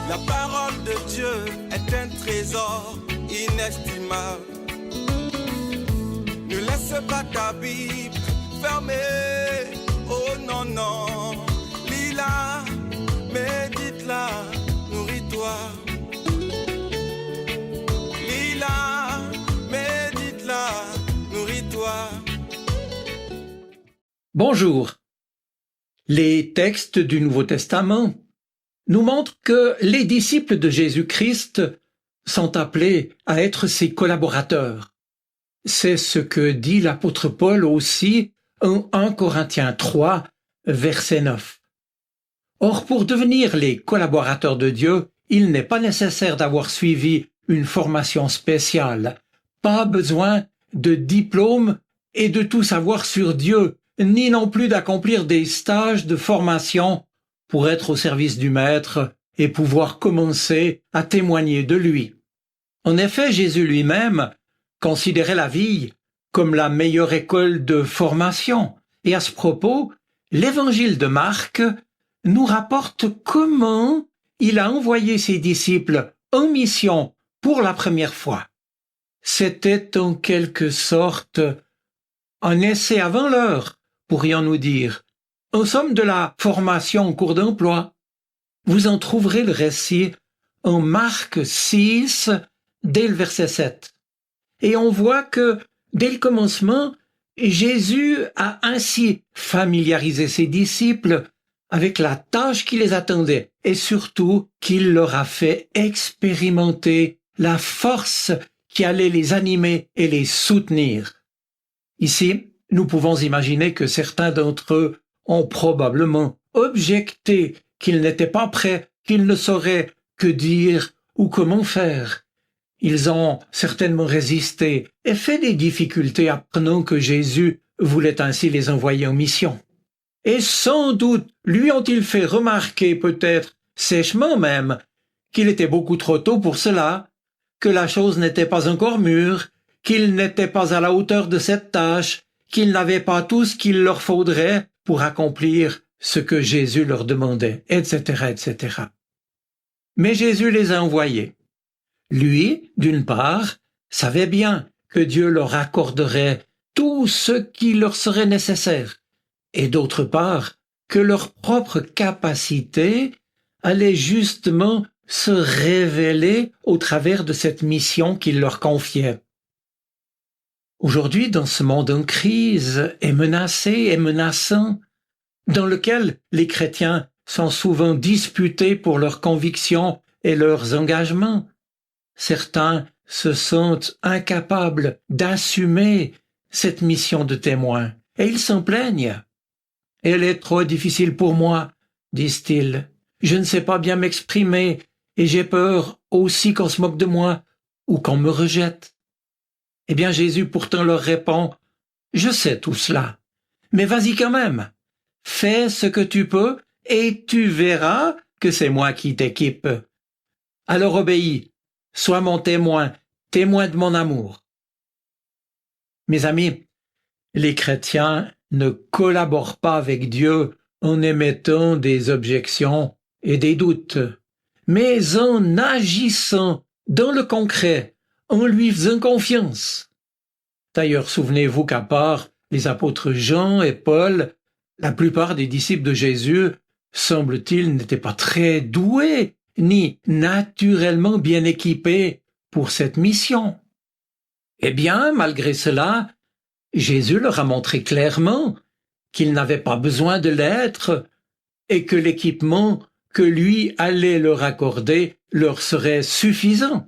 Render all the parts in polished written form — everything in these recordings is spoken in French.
La parole de Dieu est un trésor inestimable. Ne laisse pas ta Bible fermée. Oh non, non. Lis-la, médite-la, nourris-toi. Lis-la, médite-la, nourris-toi. Bonjour. Les textes du Nouveau Testament nous montrent que les disciples de Jésus-Christ sont appelés à être ses collaborateurs. C'est ce que dit l'apôtre Paul aussi en 1 Corinthiens 3, verset 9. Or, pour devenir les collaborateurs de Dieu, il n'est pas nécessaire d'avoir suivi une formation spéciale, pas besoin de diplôme et de tout savoir sur Dieu, ni non plus d'accomplir des stages de formation pour être au service du Maître et pouvoir commencer à témoigner de lui. En effet, Jésus lui-même considérait la vie comme la meilleure école de formation. Et à ce propos, l'évangile de Marc nous rapporte comment il a envoyé ses disciples en mission pour la première fois. C'était en quelque sorte un essai avant l'heure, pourrions-nous dire, en somme de la formation en cours d'emploi. Vous en trouverez le récit en Marc 6, dès le verset 7. Et on voit que, dès le commencement, Jésus a ainsi familiarisé ses disciples avec la tâche qui les attendait et surtout qu'il leur a fait expérimenter la force qui allait les animer et les soutenir. Ici, nous pouvons imaginer que certains d'entre eux ont probablement objecté qu'ils n'étaient pas prêts, qu'ils ne sauraient que dire ou comment faire. Ils ont certainement résisté et fait des difficultés apprenant que Jésus voulait ainsi les envoyer en mission. Et sans doute lui ont-ils fait remarquer, peut-être sèchement même, qu'il était beaucoup trop tôt pour cela, que la chose n'était pas encore mûre, qu'ils n'étaient pas à la hauteur de cette tâche, qu'ils n'avaient pas tout ce qu'il leur faudrait pour accomplir ce que Jésus leur demandait, etc., etc. Mais Jésus les a envoyés. Lui, d'une part, savait bien que Dieu leur accorderait tout ce qui leur serait nécessaire, et d'autre part, que leur propre capacité allait justement se révéler au travers de cette mission qu'il leur confiait. Aujourd'hui, dans ce monde en crise et menacé et menaçant, dans lequel les chrétiens sont souvent disputés pour leurs convictions et leurs engagements, certains se sentent incapables d'assumer cette mission de témoin, et ils s'en plaignent. « Elle est trop difficile pour moi, disent-ils. Je ne sais pas bien m'exprimer, et j'ai peur aussi qu'on se moque de moi ou qu'on me rejette. » Eh bien, Jésus pourtant leur répond, « Je sais tout cela, mais vas-y quand même. Fais ce que tu peux et tu verras que c'est moi qui t'équipe. Alors obéis, sois mon témoin, témoin de mon amour. » Mes amis, les chrétiens ne collaborent pas avec Dieu en émettant des objections et des doutes, mais en agissant dans le concret, en lui faisant confiance. D'ailleurs, souvenez-vous qu'à part les apôtres Jean et Paul, la plupart des disciples de Jésus, semble-t-il, n'étaient pas très doués, ni naturellement bien équipés pour cette mission. Eh bien, malgré cela, Jésus leur a montré clairement qu'ils n'avaient pas besoin de l'être et que l'équipement que lui allait leur accorder leur serait suffisant.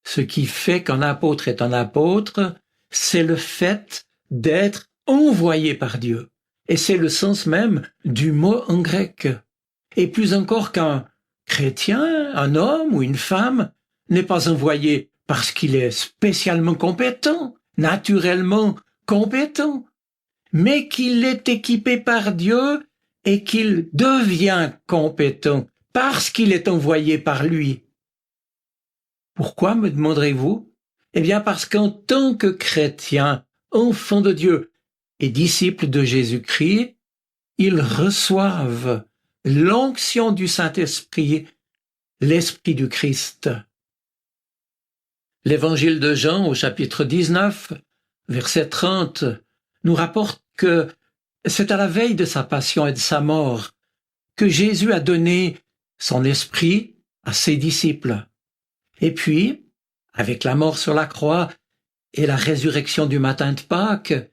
Ce qui fait qu'un apôtre est un apôtre, c'est le fait d'être envoyé par Dieu. Et c'est le sens même du mot en grec. Et plus encore qu'un chrétien, un homme ou une femme, n'est pas envoyé parce qu'il est spécialement compétent, naturellement compétent, mais qu'il est équipé par Dieu et qu'il devient compétent parce qu'il est envoyé par lui. Pourquoi, me demanderez-vous? Eh bien parce qu'en tant que chrétien, enfant de Dieu et disciple de Jésus-Christ, ils reçoivent l'onction du Saint-Esprit l'Esprit du Christ. L'Évangile de Jean, au chapitre 19, verset 30, nous rapporte que c'est à la veille de sa passion et de sa mort que Jésus a donné son esprit à ses disciples. Et puis, avec la mort sur la croix et la résurrection du matin de Pâques,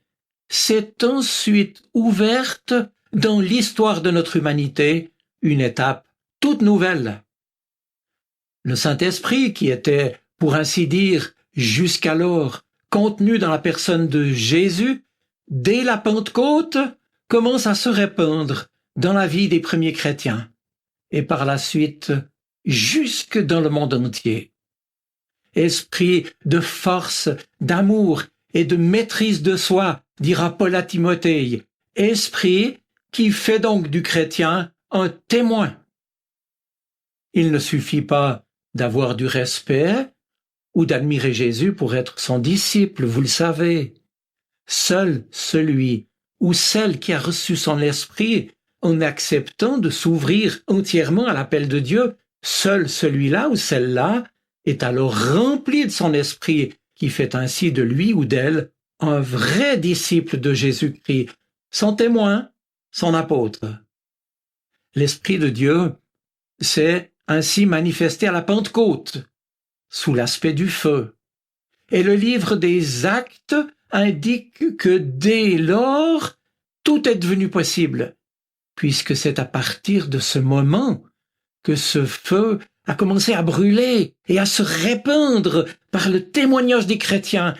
s'est ensuite ouverte dans l'histoire de notre humanité une étape toute nouvelle. Le Saint-Esprit, qui était, pour ainsi dire, jusqu'alors contenu dans la personne de Jésus, dès la Pentecôte, commence à se répandre dans la vie des premiers chrétiens et par la suite jusque dans le monde entier. Esprit de force, d'amour et de maîtrise de soi, dira Paul à Timothée, esprit qui fait donc du chrétien un témoin. Il ne suffit pas d'avoir du respect ou d'admirer Jésus pour être son disciple, vous le savez. Seul celui ou celle qui a reçu son esprit, en acceptant de s'ouvrir entièrement à l'appel de Dieu, seul celui-là ou celle-là est alors rempli de son esprit, qui fait ainsi de lui ou d'elle un vrai disciple de Jésus-Christ, son témoin, son apôtre. L'Esprit de Dieu s'est ainsi manifesté à la Pentecôte, sous l'aspect du feu. Et le livre des Actes indique que dès lors, tout est devenu possible, puisque c'est à partir de ce moment que ce feu a commencé à brûler et à se répandre par le témoignage des chrétiens,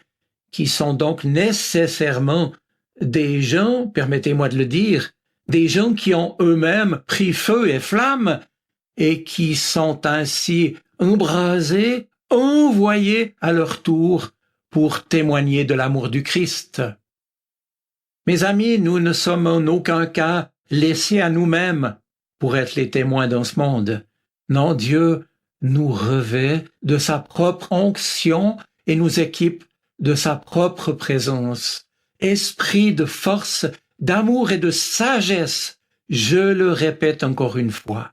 qui sont donc nécessairement des gens, permettez-moi de le dire, des gens qui ont eux-mêmes pris feu et flamme et qui sont ainsi embrasés, envoyés à leur tour pour témoigner de l'amour du Christ. Mes amis, nous ne sommes en aucun cas laissés à nous-mêmes pour être les témoins dans ce monde. Non, Dieu nous revêt de sa propre onction et nous équipe de sa propre présence. Esprit de force, d'amour et de sagesse, je le répète encore une fois.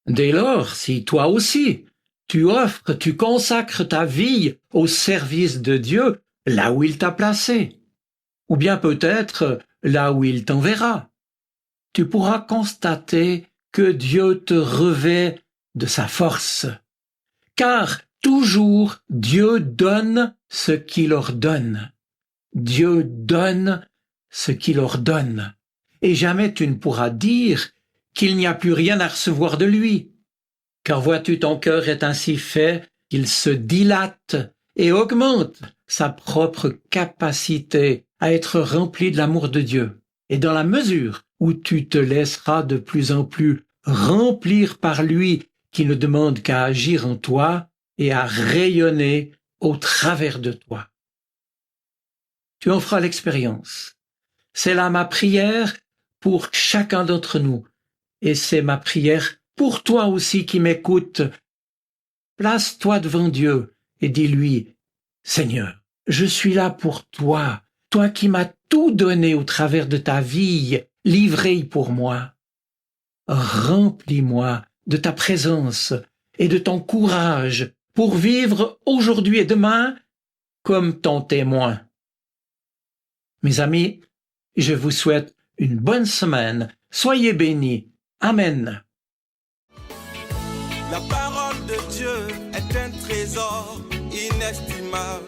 Dès lors, si toi aussi, tu consacres ta vie au service de Dieu là où il t'a placé, ou bien peut-être là où il t'enverra, tu pourras constater que Dieu te revêt de sa force. Car toujours Dieu donne ce qu'il ordonne. Dieu donne ce qu'il ordonne. Et jamais tu ne pourras dire qu'il n'y a plus rien à recevoir de lui. Car vois-tu, ton cœur est ainsi fait qu'il se dilate et augmente sa propre capacité à être rempli de l'amour de Dieu. Et dans la mesure où tu te laisseras de plus en plus remplir par lui, qui ne demande qu'à agir en toi et à rayonner au travers de toi. Tu en feras l'expérience. C'est là ma prière pour chacun d'entre nous. Et c'est ma prière pour toi aussi qui m'écoutes. Place-toi devant Dieu et dis-lui, Seigneur, je suis là pour toi, toi qui m'as tout donné au travers de ta vie, livré pour moi. Remplis-moi de ta présence et de ton courage pour vivre aujourd'hui et demain comme ton témoin. Mes amis, je vous souhaite une bonne semaine. Soyez bénis. Amen. La parole de Dieu est un trésor inestimable.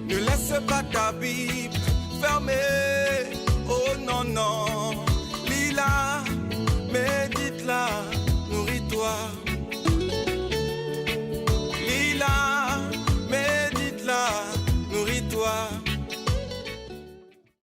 Ne laisse pas ta Bible fermée. Oh non, non.